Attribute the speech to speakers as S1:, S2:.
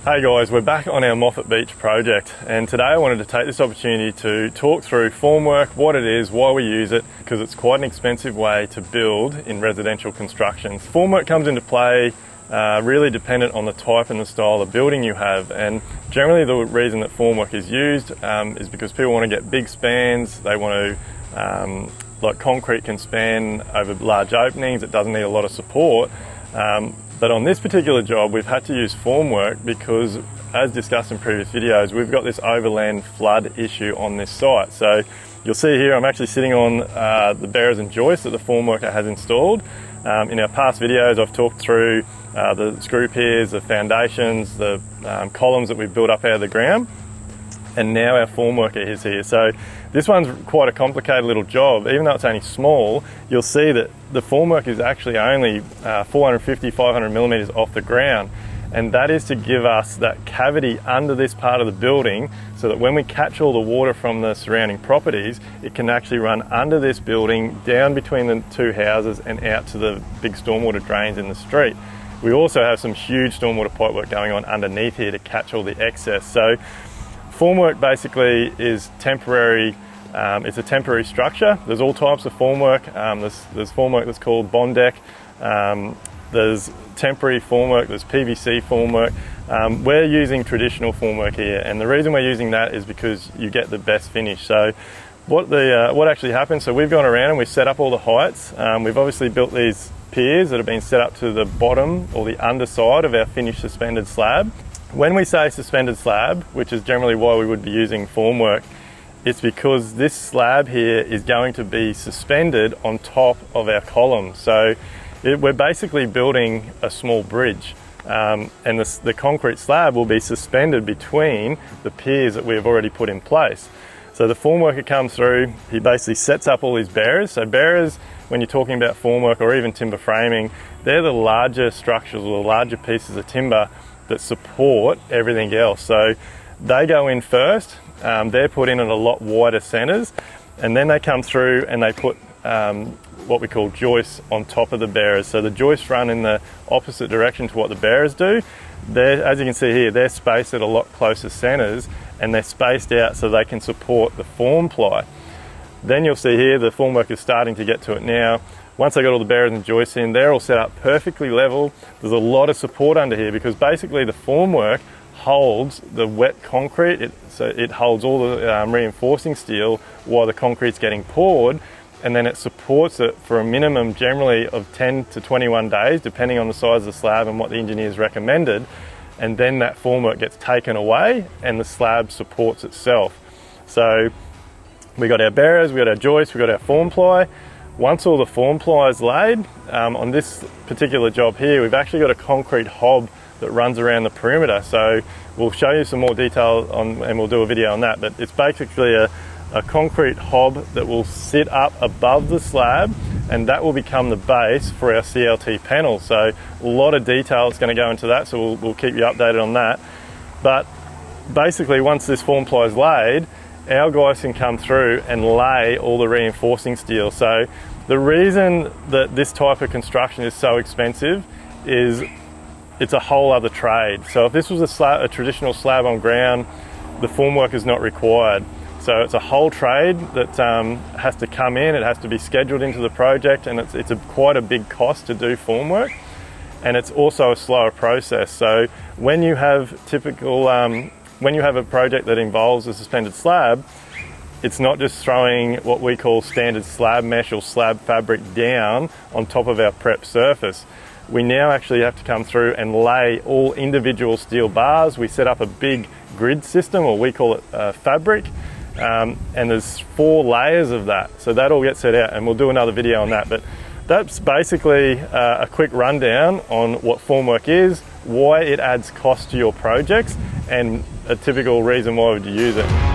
S1: Hey guys, we're back on our Moffat Beach project, and today I wanted to take this opportunity to talk through formwork, what it is, why we use it, because it's quite an expensive way to build in residential construction. Formwork comes into play really dependent on the type and the style of building you have, and generally the reason that formwork is used is because people want to get big spans. They want to, like concrete can span over large openings, it doesn't need a lot of support. But on this particular job, we've had to use formwork because, as discussed in previous videos, we've got this overland flood issue on this site. So you'll see here, I'm actually sitting on the bearers and joists that the formworker has installed. In our past videos, I've talked through the screw piers, the foundations, the columns that we've built up out of the ground. And now our formworker is here. So this one's quite a complicated little job. Even though it's only small, you'll see that the formwork is actually only 450, 500 millimeters off the ground. And that is to give us that cavity under this part of the building so that when we catch all the water from the surrounding properties, it can actually run under this building, down between the two houses and out to the big stormwater drains in the street. We also have some huge stormwater pipework going on underneath here to catch all the excess. So formwork basically is temporary. It's a temporary structure. There's all types of formwork. There's formwork that's called bond deck. There's temporary formwork. There's PVC formwork. We're using traditional formwork here, and the reason we're using that is because you get the best finish. So what actually happens? So we've gone around and we've set up all the heights. We've obviously built these piers that have been set up to the bottom or the underside of our finished suspended slab. When we say suspended slab, which is generally why we would be using formwork, it's because this slab here is going to be suspended on top of our column. So we're basically building a small bridge, and the concrete slab will be suspended between the piers that we've already put in place. So the formworker comes through, he basically sets up all his bearers. So bearers, when you're talking about formwork or even timber framing, they're the larger structures or the larger pieces of timber that support everything else. So they go in first, they're put in at a lot wider centres, and then they come through and they put what we call joists on top of the bearers. So the joists run in the opposite direction to what the bearers do. As you can see here, they're spaced at a lot closer centres, and they're spaced out so they can support the form ply. Then you'll see here the formwork is starting to get to it now. Once they got all the bearers and joists in, they're all set up perfectly level. There's a lot of support under here because basically the formwork holds the wet concrete, so it holds all the reinforcing steel while the concrete's getting poured, and then it supports it for a minimum generally of 10 to 21 days, depending on the size of the slab and what the engineers recommended. And then that formwork gets taken away and the slab supports itself. So we got our bearers, we got our joists, we got our form ply. Once all the form ply is laid, on this particular job here, we've actually got a concrete hob that runs around the perimeter. So we'll show you some more detail on, and we'll do a video on that, but it's basically a concrete hob that will sit up above the slab, and that will become the base for our CLT panel. So a lot of detail is going to go into that, so we'll keep you updated on that. But basically, once this form ply is laid, our guys can come through and lay all the reinforcing steel. So the reason that this type of construction is so expensive is it's a whole other trade. So if this was a traditional slab on ground, the formwork is not required. So it's a whole trade that has to come in, it has to be scheduled into the project, and it's quite a big cost to do formwork. And it's also a slower process. So when you have when you have a project that involves a suspended slab, it's not just throwing what we call standard slab mesh or slab fabric down on top of our prep surface. We now actually have to come through and lay all individual steel bars. We set up a big grid system, or we call it fabric, and there's 4 layers of that. So that all gets set out, and we'll do another video on that. But that's basically a quick rundown on what formwork is, why it adds cost to your projects, and a typical reason why would you use it.